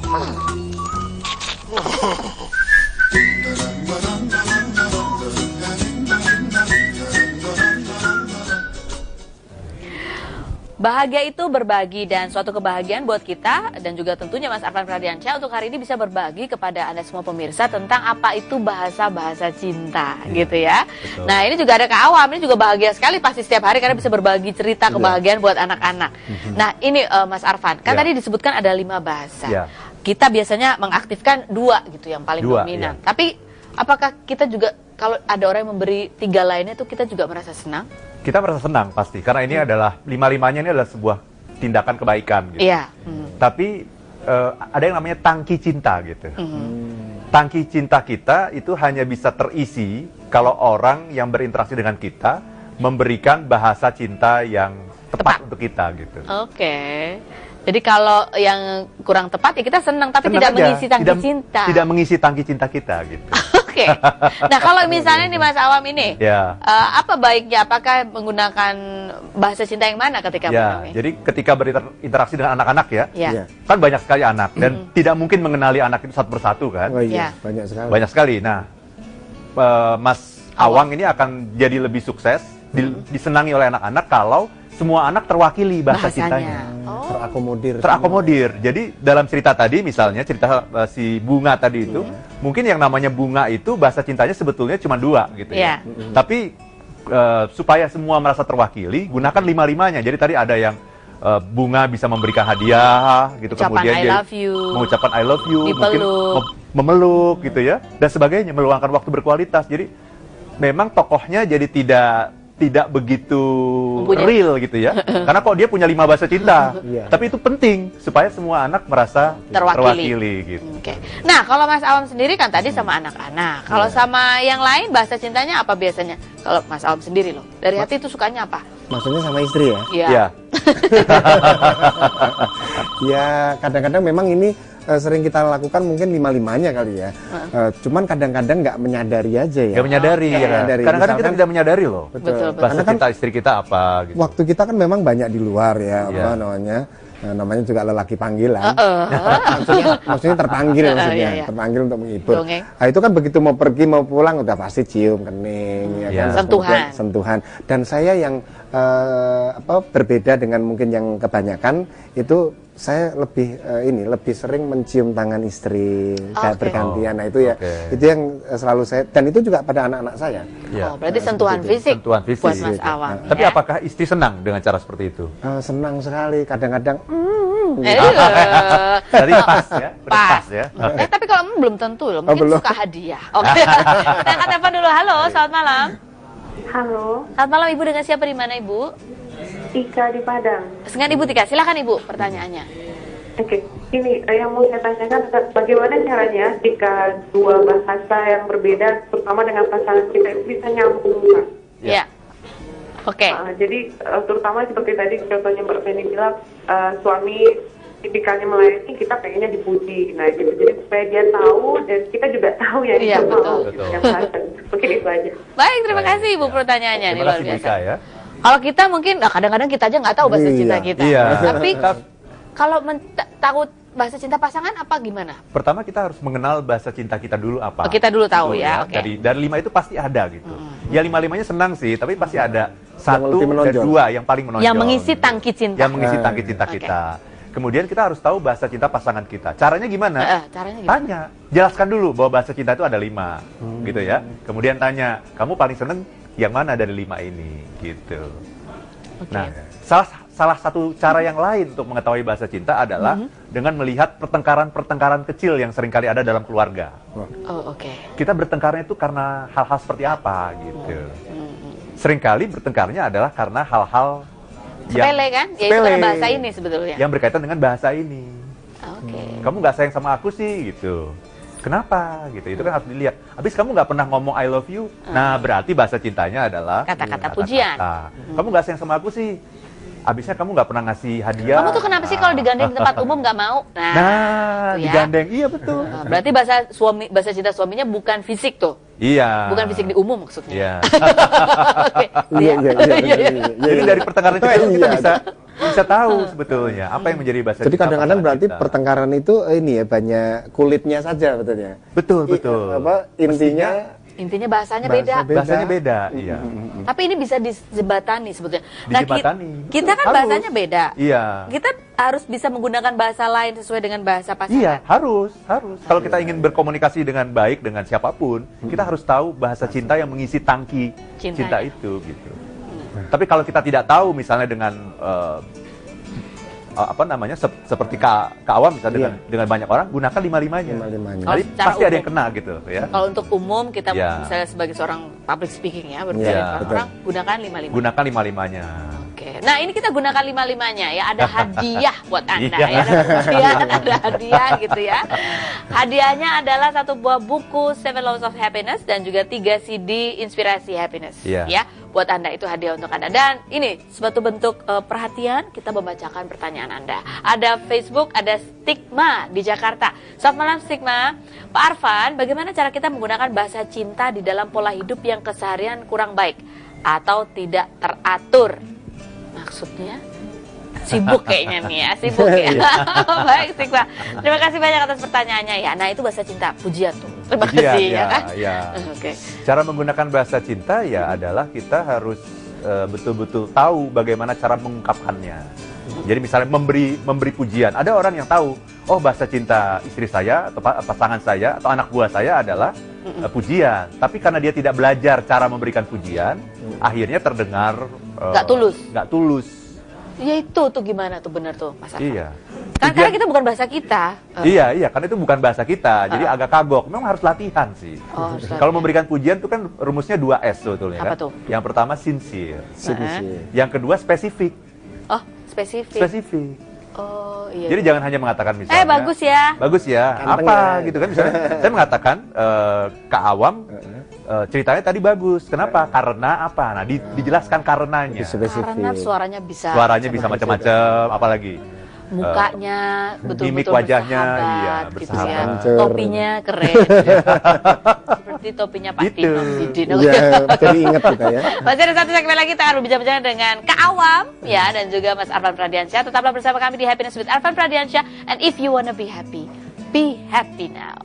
Bahagia itu berbagi, dan suatu kebahagiaan buat kita dan juga tentunya Mas Arfan Pradiansyah untuk hari ini bisa berbagi kepada Anda semua pemirsa tentang apa itu bahasa-bahasa cinta gitu ya. Betul. Nah ini juga ada Kak Awam, ini juga bahagia sekali pasti setiap hari karena bisa berbagi cerita kebahagiaan buat anak-anak. Nah ini Mas Arfan, kan tadi disebutkan ada 5 bahasa. Kita biasanya mengaktifkan 2 gitu yang paling dominan. Tapi apakah kita juga kalau ada orang yang memberi 3 lainnya itu kita juga merasa senang? Kita merasa senang pasti, karena ini adalah 5-5-nya ini adalah sebuah tindakan kebaikan gitu. Iya. Tapi ada yang namanya tangki cinta gitu. Tangki cinta kita itu hanya bisa terisi kalau orang yang berinteraksi dengan kita memberikan bahasa cinta yang tepat untuk kita gitu. Oke. Jadi kalau yang kurang tepat ya kita senang, tapi Senang tidak aja. mengisi tangki cinta. Tidak mengisi tangki cinta kita gitu. Oke. Nah kalau misalnya nih Mas Awam ini, apa baiknya? Apakah menggunakan bahasa cinta yang mana ketika menemui? Jadi ketika berinteraksi dengan anak-anak kan banyak sekali anak dan tidak mungkin mengenali anak itu satu persatu kan. Oh iya, banyak sekali. Banyak sekali. Nah, Mas Awang ini akan jadi lebih sukses, disenangi oleh anak-anak kalau semua anak terwakili bahasanya. Cintanya. Terakomodir. Jadi dalam cerita tadi misalnya cerita si Bunga tadi itu, mungkin yang namanya bunga itu bahasa cintanya sebetulnya cuma 2 gitu ya. Tapi supaya semua merasa terwakili, gunakan 5-5-nya. Jadi tadi ada yang Bunga bisa memberikan hadiah gitu, ucapan kemudian I love you, mengucapkan I love you, dipeluk, mungkin memeluk gitu ya, dan sebagainya, meluangkan waktu berkualitas. Jadi memang tokohnya jadi tidak begitu real gitu ya. Karena kok dia punya 5 bahasa cinta. Tapi itu penting supaya semua anak merasa terwakili gitu. Nah, kalau Mas Awam sendiri kan tadi sama anak-anak. Kalau sama yang lain bahasa cintanya apa biasanya? Kalau Mas Awam sendiri loh, dari hati itu sukanya apa? Maksudnya sama istri ya? Iya. Ya, kadang-kadang memang ini sering kita lakukan mungkin 5-5-nya kali ya. Cuman kadang-kadang nggak menyadari aja ya. Nggak menyadari ya. Kadang-kadang kita tidak menyadari loh. Betul. Bahasa cinta istri kita apa gitu. Waktu kita kan memang banyak di luar ya, apa namanya juga lelaki panggilan. Maksudnya terpanggil maksudnya, terpanggil untuk menghibur. Nah, itu kan begitu mau pergi mau pulang udah pasti cium kening, ya kan? Sentuhan. Dan saya yang berbeda dengan mungkin yang kebanyakan itu saya lebih sering mencium tangan istri kayak bergantian. Nah itu itu yang selalu saya, dan itu juga pada anak-anak saya. Berarti sentuhan fisik buat Mas Awam. Tapi apakah istri senang dengan cara seperti itu? Senang sekali, kadang-kadang Tadi pas ya? Pas ya? Tapi kalau belum tentu loh, mungkin suka hadiah. Oke. Kita angkat telepon dulu. Halo, selamat malam. Halo. Selamat malam, Ibu, dengan siapa, di mana, Ibu? Tika di Padang. Dengan Ibu Tika, silakan Ibu pertanyaannya. Oke, ini yang mau saya tanyakan, bagaimana caranya jika 2 bahasa yang berbeda, terutama dengan pasangan kita, itu bisa nyambung, Pak? Iya. Oke. Jadi terutama seperti tadi contohnya Mbak Feni bilang, suami tipikalnya melayani, kita pengennya dipuji. Nah gitu, jadi supaya dia tahu dan kita juga tahu ya. Iya, betul. Mungkin itu aja. Baik, terima kasih Ibu pertanyaannya. Ini luar biasa. Ya? Kalau kita mungkin, kadang-kadang kita aja nggak tahu bahasa cinta kita. Tapi kalau takut bahasa cinta pasangan apa gimana? Pertama kita harus mengenal bahasa cinta kita dulu apa. Kita dulu tahu ya. Dari 5 itu pasti ada gitu. Ya 5-5-nya senang sih, tapi pasti ada 1 dan 2 yang paling menonjol. Yang mengisi tangki cinta. Yang mengisi tangki cinta kita. Kemudian kita harus tahu bahasa cinta pasangan kita. Caranya gimana? Tanya. Jelaskan dulu bahwa bahasa cinta itu ada 5 gitu ya. Kemudian tanya, kamu paling seneng yang mana dari 5 ini gitu. Nah, salah satu cara yang lain untuk mengetahui bahasa cinta adalah dengan melihat pertengkaran-pertengkaran kecil yang seringkali ada dalam keluarga. Kita bertengkarnya itu karena hal-hal seperti apa gitu. Seringkali bertengkarnya adalah karena hal-hal sepele kan? Ya itu karena bahasa ini sebetulnya. Yang berkaitan dengan bahasa ini. Kamu nggak sayang sama aku sih gitu. Kenapa gitu? Itu kan harus dilihat. Habis kamu nggak pernah ngomong I love you. Nah berarti bahasa cintanya adalah kata-kata pujian. Kamu nggak sayang sama aku sih. Abisnya kamu nggak pernah ngasih hadiah. Kamu tuh kenapa sih kalau digandeng di tempat umum nggak mau? Nah digandeng, iya betul. Berarti bahasa cinta suaminya bukan fisik tuh. Iya. Bukan fisik di umum maksudnya. Iya. Jadi dari pertengkaran itu kita bisa tahu sebetulnya apa yang menjadi bahasa. Jadi kadang-kadang berarti pertengkaran itu ini ya banyak kulitnya saja betulnya. Betul. Intinya bahasanya beda. Bahasanya beda, iya. Tapi ini bisa dijembatani sebetulnya. Nah, kita kan harus. Bahasanya beda. Iya. Kita harus bisa menggunakan bahasa lain sesuai dengan bahasa pasangan. Iya, harus. Kalau kita ingin berkomunikasi dengan baik dengan siapapun, kita harus tahu bahasa cinta yang mengisi tangki cinta itu, gitu. Tapi kalau kita tidak tahu, misalnya dengan seperti Kak Awam misalnya dengan banyak orang, gunakan lima-limanya. Pasti ada yang kena gitu ya. Kalau untuk umum kita misalnya sebagai seorang public speaking ya, berbicara orang, gunakan lima-limanya. Gunakan lima-limanya. Oke. Nah, ini kita gunakan lima-limanya ya. Ada hadiah buat Anda ya. Ada hadiah gitu ya. Hadiahnya adalah 1 buah buku 7 Laws of Happiness dan juga 3 CD Inspirasi Happiness ya. Buat Anda itu hadiah untuk Anda. Dan ini suatu bentuk perhatian, kita membacakan pertanyaan Anda. Ada Facebook, ada Stigma di Jakarta. Selamat malam Stigma. Pak Arfan, bagaimana cara kita menggunakan bahasa cinta di dalam pola hidup yang keseharian kurang baik atau tidak teratur? Maksudnya? Sibuk kayaknya nih ya, sibuk ya. Baik Stigma. Terima kasih banyak atas pertanyaannya ya. Nah, itu bahasa cinta, pujian tuh. Terima kasih ya kan? Oke. Cara menggunakan bahasa cinta ya adalah kita harus betul-betul tahu bagaimana cara mengungkapkannya. Jadi misalnya memberi pujian. Ada orang yang tahu, oh bahasa cinta istri saya atau pasangan saya atau anak buah saya adalah pujian. Tapi karena dia tidak belajar cara memberikan pujian, akhirnya terdengar nggak tulus. Ya itu tuh gimana tuh benar tuh Mas Arfan? Iya. Kan karena kita bukan bahasa kita. Iya, karena itu bukan bahasa kita. Jadi agak kagok. Memang harus latihan sih. Kalau memberikan pujian itu kan rumusnya 2S sebetulnya. Apa kan? tuh? Yang pertama sincere. Yang kedua spesifik. Oh, spesifik. Oh, iya. Jadi jangan hanya mengatakan misalnya. Bagus ya. Bagus ya. Apa gitu kan misalnya. Saya mengatakan Kak Awam ceritanya tadi bagus. Kenapa? Karena apa? Nah, dijelaskan karenanya. Karena suaranya bisa macam-macam, apalagi mukanya betul-betul mimik wajahnya bersahabat, bersahabat. gitu ya. Topinya keren. Seperti topinya Pak Tino Sidin. Iya, jadi ingat kita ya. Masih ada satu segmen lagi, kita akan berbincang dengan Kak Awam ya dan juga Mas Arfan Pradiansyah. Tetaplah bersama kami di Happiness with Arfan Pradiansyah. And if you wanna be happy now.